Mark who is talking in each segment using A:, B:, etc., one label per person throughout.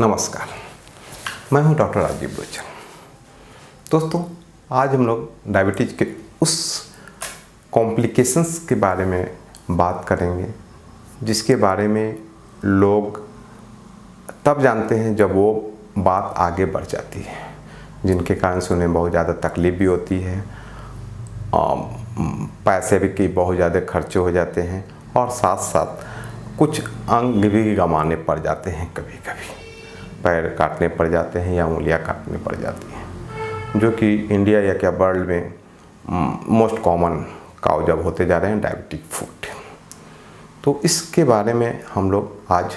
A: नमस्कार, मैं हूं डॉक्टर राजीव लोचन। दोस्तों, आज हम लोग डायबिटीज़ के उस कॉम्प्लिकेशंस के बारे में बात करेंगे जिसके बारे में लोग तब जानते हैं जब वो बात आगे बढ़ जाती है, जिनके कारण से उन्हें बहुत ज़्यादा तकलीफ भी होती है, पैसे भी की बहुत ज़्यादा खर्चे हो जाते हैं और साथ साथ कुछ अंग भी गंवाने पड़ जाते हैं। कभी कभी पैर काटने पड़ जाते हैं या उंगलियां काटने पड़ जाती हैं, जो कि इंडिया या क्या वर्ल्ड में मोस्ट कॉमन काउ जब होते जा रहे हैं डायबिटिक फूट। तो इसके बारे में हम लोग आज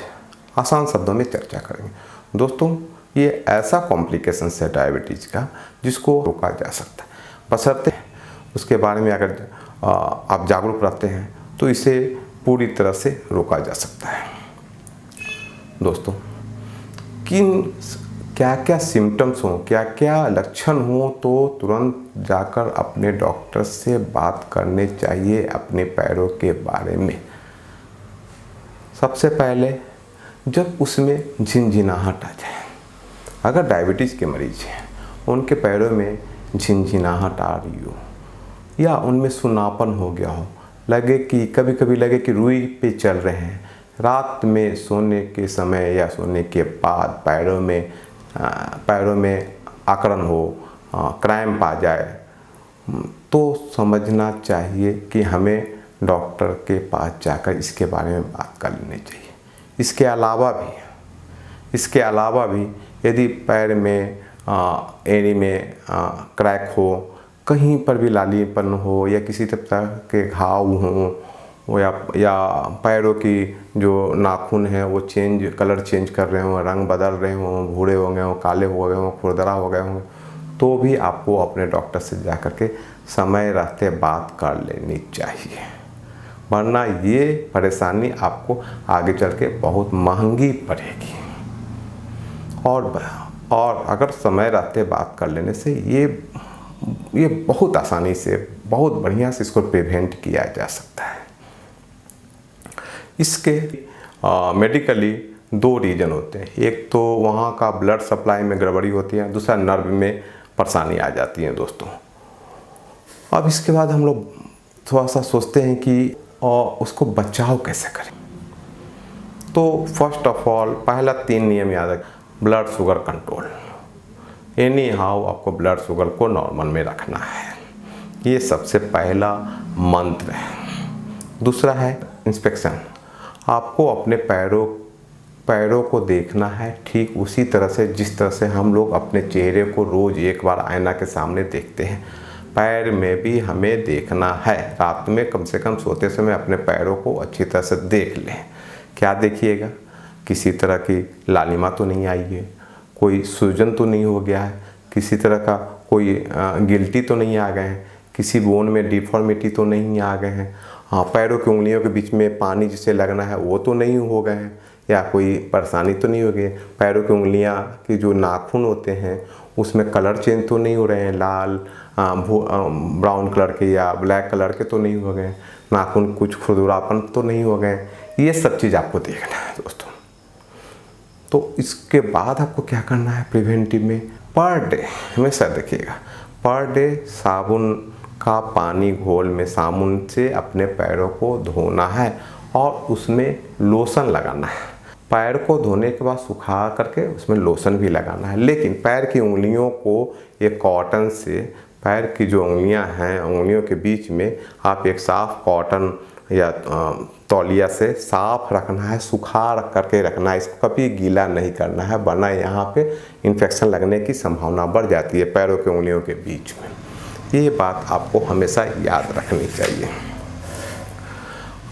A: आसान शब्दों में चर्चा करेंगे। दोस्तों, ये ऐसा कॉम्प्लिकेशंस है डायबिटीज़ का जिसको रोका जा सकता है, बशर्ते उसके बारे में अगर आप जागरूक रहते हैं तो इसे पूरी तरह से रोका जा सकता है। दोस्तों, क्या क्या सिम्टम्स हों, क्या क्या लक्षण हों तो तुरंत जाकर अपने डॉक्टर से बात करने चाहिए अपने पैरों के बारे में। सबसे पहले, जब उसमें झिनझिनाहट आ जाए, अगर डायबिटीज़ के मरीज हैं, उनके पैरों में झिनझिनाहट आ रही हो या उनमें सुन्नापन हो गया हो, लगे कि कभी कभी लगे कि रुई पे चल रहे हैं, रात में सोने के समय या सोने के बाद पैरों में अकड़न हो, क्रैम्प आ जाए, तो समझना चाहिए कि हमें डॉक्टर के पास जाकर इसके बारे में बात कर लेनी चाहिए। इसके अलावा भी यदि पैर में एड़ी में क्रैक हो, कहीं पर भी लालीपन हो या किसी तरह के घाव हों या पैरों की जो नाखून है वो कलर चेंज कर रहे हों, रंग बदल रहे हों, भूरे हो गए हों, काले हो गए हों, खुरदरा हो गए हों, तो भी आपको अपने डॉक्टर से जाकर के समय रहते बात कर लेनी चाहिए, वरना ये परेशानी आपको आगे चल के बहुत महंगी पड़ेगी। और अगर समय रहते बात कर लेने से ये बहुत आसानी से, बहुत बढ़िया से इसको प्रिवेंट किया जा सकता है। इसके मेडिकली दो रीज़न होते हैं। एक तो वहाँ का ब्लड सप्लाई में गड़बड़ी होती है, दूसरा नर्व में परेशानी आ जाती है। दोस्तों, अब इसके बाद हम लोग थोड़ा सा सोचते हैं कि उसको बचाव कैसे करें। तो फर्स्ट ऑफ ऑल पहला 3 नियम याद रखें। Blood sugar control, any how आपको ब्लड शुगर को नॉर्मल में रखना है, ये सबसे पहला मंत्र है। दूसरा है इंस्पेक्शन, आपको अपने पैरों को देखना है ठीक उसी तरह से जिस तरह से हम लोग अपने चेहरे को रोज़ एक बार आईना के सामने देखते हैं, पैर में भी हमें देखना है। रात में कम से कम सोते समय अपने पैरों को अच्छी तरह से देख लें। क्या देखिएगा? किसी तरह की लालिमा तो नहीं आई है, कोई सूजन तो नहीं हो गया है, किसी तरह का कोई गिल्टी तो नहीं आ गए हैं, किसी बोन में डिफॉर्मिटी तो नहीं आ गए हैं, पैरों की उंगलियों के बीच में पानी जिसे लगना है वो तो नहीं हो गए हैं, या कोई परेशानी तो नहीं हो गई। पैरों की उंगलियां की जो नाखून होते हैं उसमें कलर चेंज तो नहीं हो रहे हैं, लाल ब्राउन कलर के या ब्लैक कलर के तो नहीं हो गए, नाखून कुछ खुरदुरापन तो नहीं हो गए। ये सब चीज़ आपको देखना है दोस्तों। तो इसके बाद आपको क्या करना है प्रिवेंटिव में, पर डे हमेशा देखिएगा, पर डे साबुन का पानी घोल में साबुन से अपने पैरों को धोना है और उसमें लोशन लगाना है। पैर को धोने के बाद सुखा करके उसमें लोशन भी लगाना है, लेकिन पैर की उंगलियों को एक कॉटन से, पैर की जो उंगलियां हैं उंगलियों के बीच में आप एक साफ कॉटन या तौलिया से साफ रखना है, सुखा करके रखना है, इसको कभी गीला नहीं करना है, वरना यहाँ पे इन्फेक्शन लगने की संभावना बढ़ जाती है पैरों की उंगलियों के बीच में। ये बात आपको हमेशा याद रखनी चाहिए।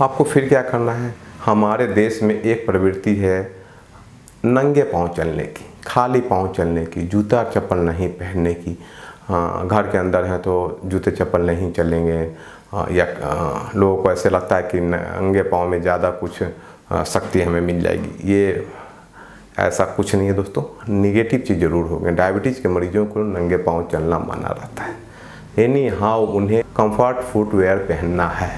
A: आपको फिर क्या करना है, हमारे देश में एक प्रवृत्ति है नंगे पांव चलने की, खाली पांव चलने की, जूता चप्पल नहीं पहनने की। घर के अंदर है तो जूते चप्पल नहीं चलेंगे, या लोगों को ऐसे लगता है कि नंगे पांव में ज़्यादा कुछ शक्ति हमें मिल जाएगी। ये ऐसा कुछ नहीं है दोस्तों, निगेटिव चीज़ ज़रूर होगी। डायबिटीज़ के मरीजों को नंगे पांव चलना मना रहता है। एनी हाउ उन्हें कंफर्ट फुटवेयर पहनना है,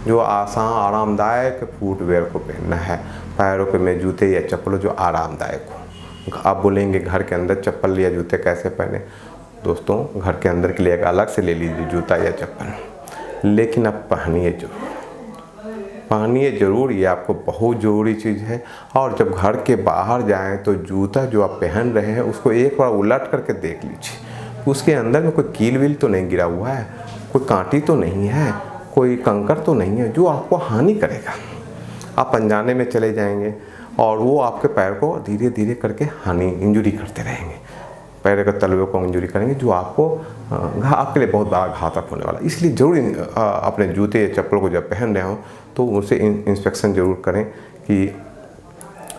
A: जो आसान आरामदायक फुटवेयर को पहनना है, पैरों के में जूते या चप्पल जो आरामदायक हो। आप बोलेंगे घर के अंदर चप्पल या जूते कैसे पहने। दोस्तों घर के अंदर के लिए एक अलग से ले लीजिए जूता या चप्पल, लेकिन आप पहनिए ज़रूर, ये आपको बहुत ज़रूरी चीज़ है। और जब घर के बाहर जाएं तो जूता जो आप पहन रहे हैं उसको एक बार उलट करके देख लीजिए, उसके अंदर में कोई कील वील तो नहीं गिरा हुआ है, कोई कांटी तो नहीं है, कोई कंकर तो नहीं है जो आपको हानि करेगा। आप अनजाने में चले जाएंगे और वो आपके पैर को धीरे धीरे करके इंजुरी करते रहेंगे, पैर के तलवे को इंजुरी करेंगे, जो आपको आपके लिए बहुत बड़ा घातक होने वाला। इसलिए ज़रूर अपने जूते या चप्पल को जब पहन रहे हो तो उसे इंस्पेक्शन ज़रूर करें कि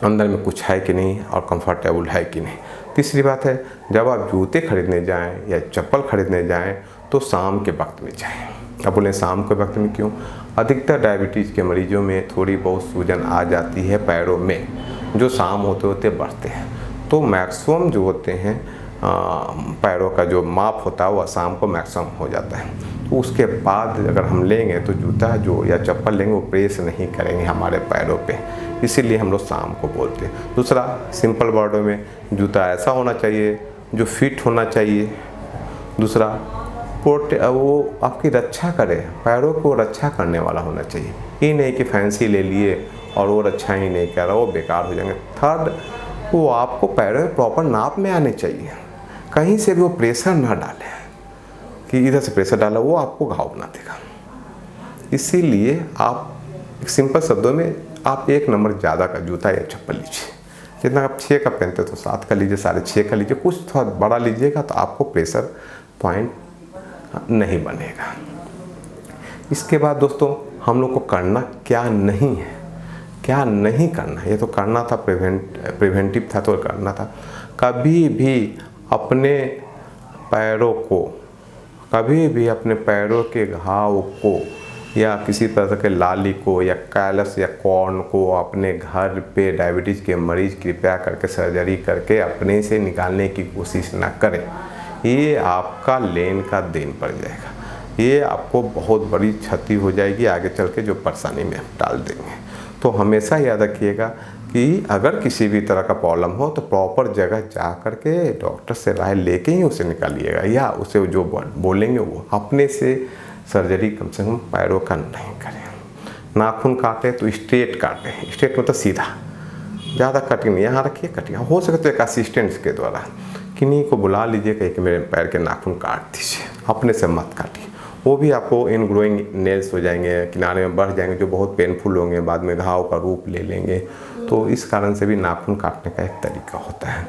A: अंदर में कुछ है कि नहीं और कंफर्टेबल है कि नहीं। तीसरी बात है, जब आप जूते खरीदने जाएं या चप्पल खरीदने जाएं तो शाम के वक्त में जाएं। अब बोलें शाम के वक्त में क्यों? अधिकतर डायबिटीज़ के मरीजों में थोड़ी बहुत सूजन आ जाती है पैरों में, जो शाम होते होते बढ़ते हैं। तो मैक्सिमम जो होते हैं पैरों का जो माप होता है वह शाम को मैक्सिमम हो जाता है। तो उसके बाद अगर हम लेंगे तो जूता जो या चप्पल लेंगे वो प्रेस नहीं करेंगे हमारे पैरों पे, इसीलिए हम लोग शाम को बोलते हैं। दूसरा, सिंपल वर्डों में, जूता ऐसा होना चाहिए जो फिट होना चाहिए। दूसरा, वो आपकी रक्षा करे, पैरों को रक्षा करने वाला होना चाहिए। ये नहीं कि फैंसी ले लिए और वो रक्षा ही नहीं कर रहा, वो बेकार हो जाएंगे। थर्ड, वो आपको पैरों में प्रॉपर नाप में आने चाहिए, कहीं से भी वो प्रेशर ना डाले कि इधर से प्रेशर डाला वो आपको घाव बना देगा। इसीलिए आप सिंपल शब्दों में आप 1 नंबर ज़्यादा का जूता या चप्पल लीजिए। जितना आप 6 का पहनते तो 7 का लीजिए, 6.5 का लीजिए, कुछ थोड़ा बड़ा लीजिएगा तो आपको प्रेशर पॉइंट नहीं बनेगा। इसके बाद दोस्तों हम लोग को करना क्या नहीं है, क्या नहीं करना है। ये तो करना था, प्रिवेंटिव था तो करना था। कभी भी अपने पैरों के घाव को या किसी तरह के लाली को या कैलस या कॉर्न को अपने घर पे डायबिटीज़ के मरीज कृपया करके सर्जरी करके अपने से निकालने की कोशिश ना करें। ये आपका लेन का देन पड़ जाएगा, ये आपको बहुत बड़ी क्षति हो जाएगी आगे चल के, जो परेशानी में डाल देंगे। तो हमेशा याद रखिएगा कि अगर किसी भी तरह का प्रॉब्लम हो तो प्रॉपर जगह जा कर के डॉक्टर से राय लेके ही उसे निकालिएगा, या उसे जो बोलेंगे वो अपने से सर्जरी कम से कम पैरों का नहीं करें। नाखून काटे तो स्ट्रेट काटें, स्ट्रेट मतलब सीधा, ज़्यादा कटिंग नहीं, यहाँ रखिए कटिंग। हो सके तो एक असिस्टेंट के द्वारा किन्हीं को बुला लीजिए कि मेरे पैर के नाखून काट दीजिए, अपने से मत काटिए। वो भी आपको इनग्रोइंग नेल्स हो जाएंगे, किनारे में बढ़ जाएंगे जो बहुत पेनफुल होंगे, बाद में घाव का रूप ले लेंगे। तो इस कारण से भी नाखून काटने का एक तरीका होता है।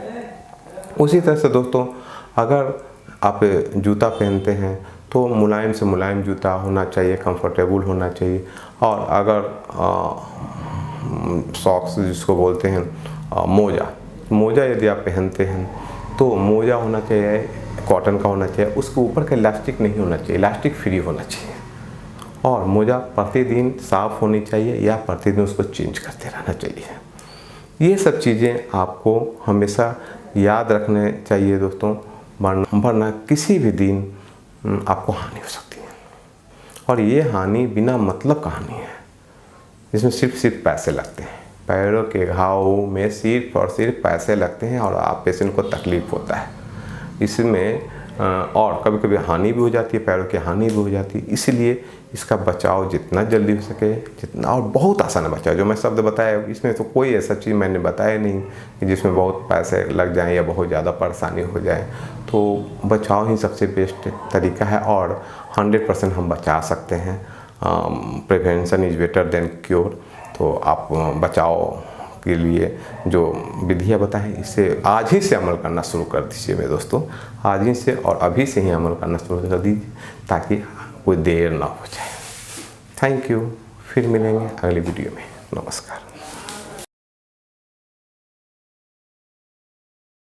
A: उसी तरह से दोस्तों, अगर आप जूता पहनते हैं तो मुलायम से मुलायम जूता होना चाहिए, कंफर्टेबल होना चाहिए। और अगर सॉक्स जिसको बोलते हैं, मोजा यदि आप पहनते हैं तो मोजा होना चाहिए कॉटन का होना चाहिए, उसके ऊपर का इलास्टिक नहीं होना चाहिए, इलास्टिक फ्री होना चाहिए। और मोजा प्रतिदिन साफ़ होनी चाहिए या प्रतिदिन उसको चेंज करते रहना चाहिए। ये सब चीज़ें आपको हमेशा याद रखने चाहिए दोस्तों, वरना किसी भी दिन आपको हानि हो सकती है। और ये हानि बिना मतलब का हानि है, इसमें सिर्फ पैसे लगते हैं। पैरों के घाव में सिर्फ और सिर्फ पैसे लगते हैं और आप पेशेंट को तकलीफ़ होता है इसमें, और कभी कभी हानि भी हो जाती है, पैरों की हानि भी हो जाती है। इसलिए इसका बचाव जितना जल्दी हो सके, जितना, और बहुत आसान है बचाव। जो मैं शब्द बताया इसमें तो कोई ऐसा चीज़ मैंने बताया नहीं कि जिसमें बहुत पैसे लग जाएं या बहुत ज़्यादा परेशानी हो जाए। तो बचाव ही सबसे बेस्ट तरीका है और 100% हम बचा सकते हैं। Prevention is better than cure. तो आप बचाव के लिए जो विधियाँ बताएं इसे आज ही से अमल करना शुरू कर दीजिए मेरे दोस्तों, आज ही से और अभी से ही अमल करना शुरू कर दीजिए ताकि कोई देर ना हो जाए। थैंक यू, फिर मिलेंगे अगली वीडियो में। नमस्कार।